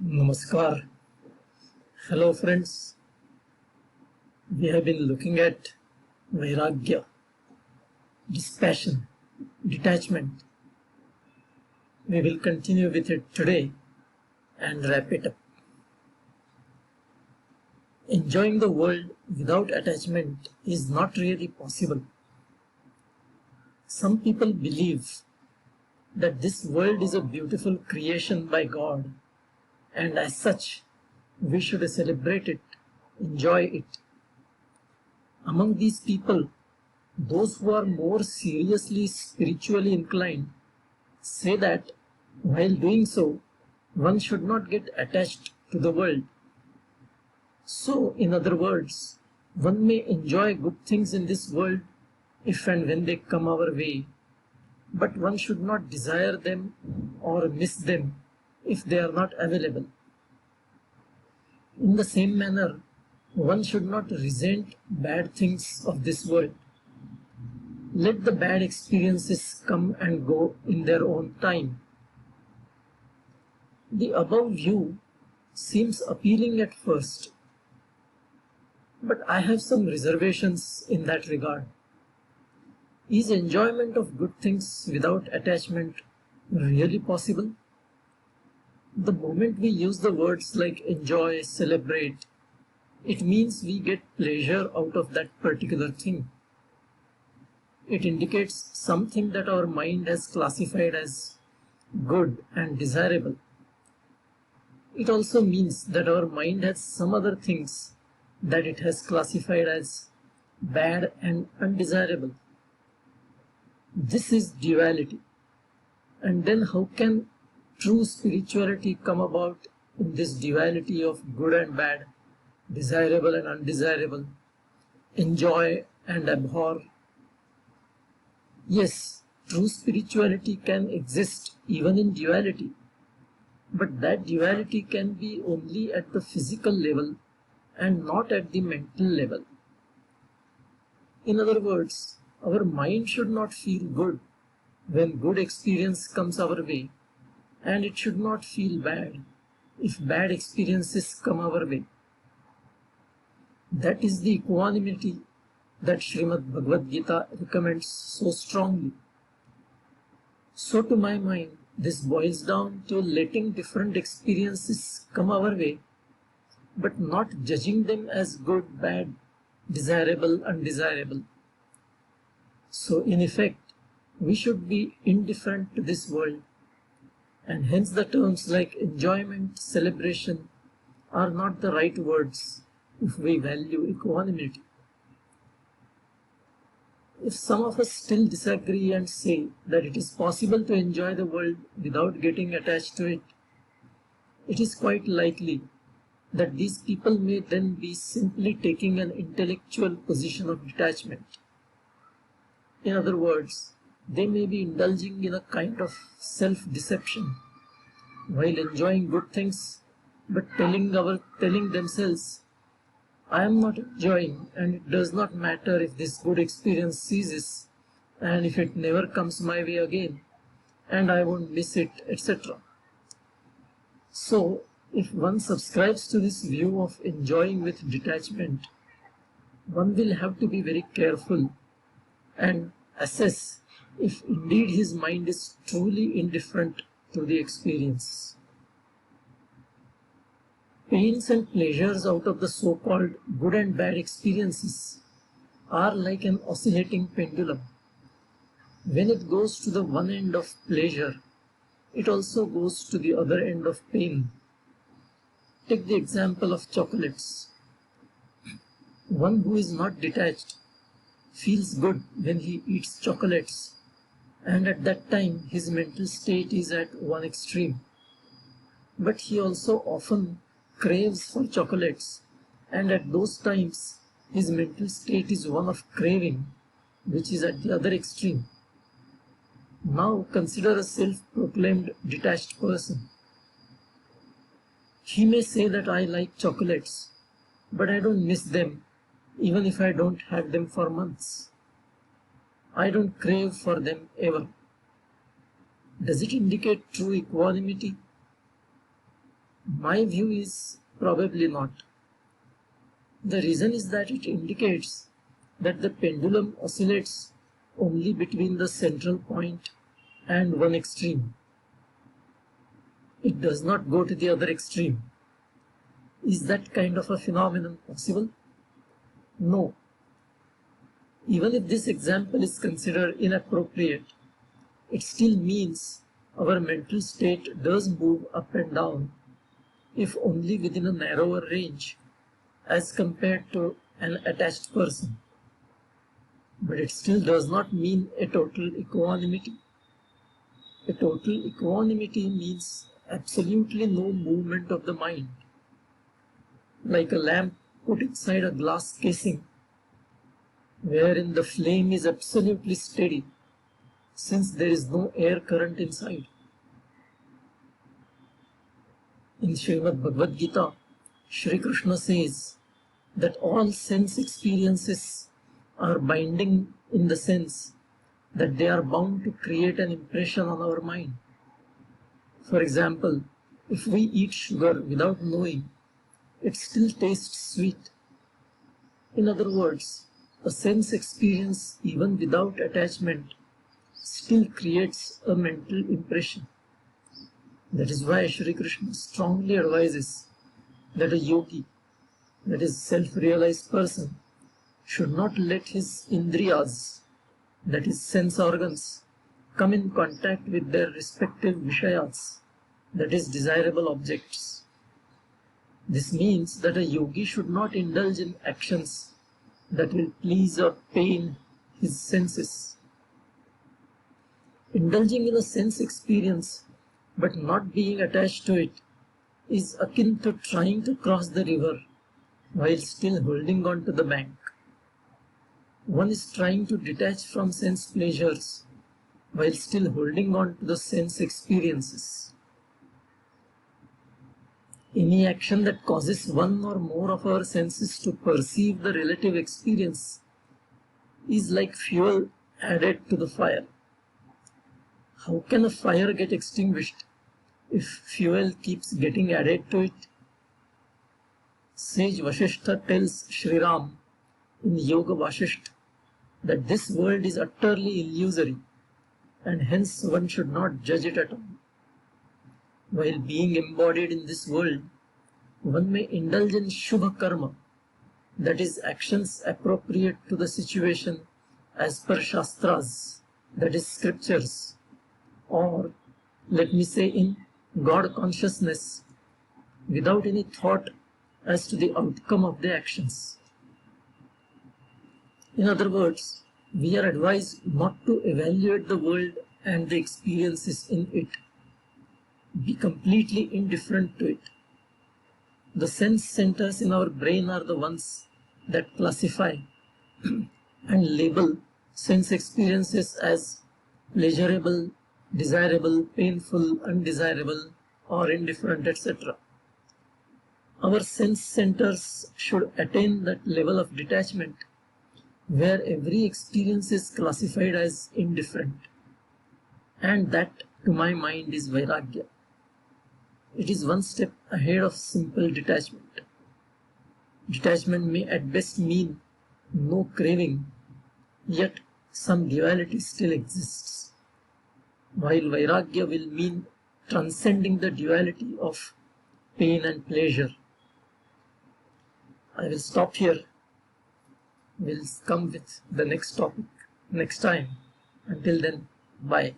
Namaskar. Hello friends. We have been looking at Vairagya, dispassion, detachment. We will continue with it today and wrap it up. Enjoying the world without attachment is not really possible. Some people believe that this world is a beautiful creation by God, and as such, we should celebrate it, enjoy it. Among these people, those who are more seriously spiritually inclined say that while doing so, one should not get attached to the world. So, in other words, one may enjoy good things in this world if and when they come our way, but one should not desire them or miss them if they are not available. In the same manner, one should not resent bad things of this world. Let the bad experiences come and go in their own time. The above view seems appealing at first, but I have some reservations in that regard. Is enjoyment of good things without attachment really possible? The moment we use the words like enjoy, celebrate, it means we get pleasure out of that particular thing. It indicates something that our mind has classified as good and desirable. It also means that our mind has some other things that it has classified as bad and undesirable. This is duality. And then how can true spirituality come about in this duality of good and bad, desirable and undesirable, enjoy and abhor? Yes, true spirituality can exist even in duality, but that duality can be only at the physical level and not at the mental level. In other words, our mind should not feel good when good experience comes our way, and it should not feel bad if bad experiences come our way. That is the equanimity that Srimad Bhagavad Gita recommends so strongly. So to my mind, this boils down to letting different experiences come our way, but not judging them as good, bad, desirable, undesirable. So in effect, we should be indifferent to this world, and hence the terms like enjoyment, celebration are not the right words if we value equanimity. If some of us still disagree and say that it is possible to enjoy the world without getting attached to it, it is quite likely that these people may then be simply taking an intellectual position of detachment. In other words, they may be indulging in a kind of self-deception while enjoying good things, but telling themselves, I am not enjoying, and it does not matter if this good experience ceases and if it never comes my way again and I won't miss it, etc. So, if one subscribes to this view of enjoying with detachment, one will have to be very careful and assess if indeed his mind is truly indifferent to the experience. Pains and pleasures out of the so-called good and bad experiences are like an oscillating pendulum. When it goes to the one end of pleasure, it also goes to the other end of pain. Take the example of chocolates. One who is not detached feels good when he eats chocolates, and at that time his mental state is at one extreme. But he also often craves for chocolates, and at those times his mental state is one of craving, which is at the other extreme. Now consider a self-proclaimed detached person. He may say that I like chocolates, but I don't miss them even if I don't have them for months. I don't crave for them ever. Does it indicate true equanimity? My view is probably not. The reason is that it indicates that the pendulum oscillates only between the central point and one extreme. It does not go to the other extreme. Is that kind of a phenomenon possible? No. Even if this example is considered inappropriate, it still means our mental state does move up and down, if only within a narrower range as compared to an attached person. But it still does not mean a total equanimity. A total equanimity means absolutely no movement of the mind. Like a lamp put inside a glass casing, wherein the flame is absolutely steady, since there is no air current inside. In Srimad Bhagavad Gita, Shri Krishna says that all sense experiences are binding in the sense that they are bound to create an impression on our mind. For example, if we eat sugar without knowing, it still tastes sweet. In other words, a sense experience, even without attachment, still creates a mental impression. That is why Shri Krishna strongly advises that a yogi, that is self-realized person, should not let his indriyas, that is sense organs, come in contact with their respective vishayas, that is desirable objects. This means that a yogi should not indulge in actions that will please or pain his senses. Indulging in a sense experience but not being attached to it is akin to trying to cross the river while still holding on to the bank. One is trying to detach from sense pleasures while still holding on to the sense experiences. Any action that causes one or more of our senses to perceive the relative experience is like fuel added to the fire. How can a fire get extinguished if fuel keeps getting added to it? Sage Vasishtha tells Shri Ram in Yoga Vasishtha that this world is utterly illusory and hence one should not judge it at all. While being embodied in this world, one may indulge in Shubha Karma, that is actions appropriate to the situation as per Shastras, that is scriptures, or let me say in God consciousness, without any thought as to the outcome of the actions. In other words, we are advised not to evaluate the world and the experiences in it. Be completely indifferent to it. The sense centers in our brain are the ones that classify and label sense experiences as pleasurable, desirable, painful, undesirable, or indifferent, etc. Our sense centers should attain that level of detachment where every experience is classified as indifferent. And that, to my mind, is Vairagya. It is one step ahead of simple detachment. Detachment may at best mean no craving, yet some duality still exists, while Vairagya will mean transcending the duality of pain and pleasure. I will stop here. We'll come with the next topic next time. Until then, bye.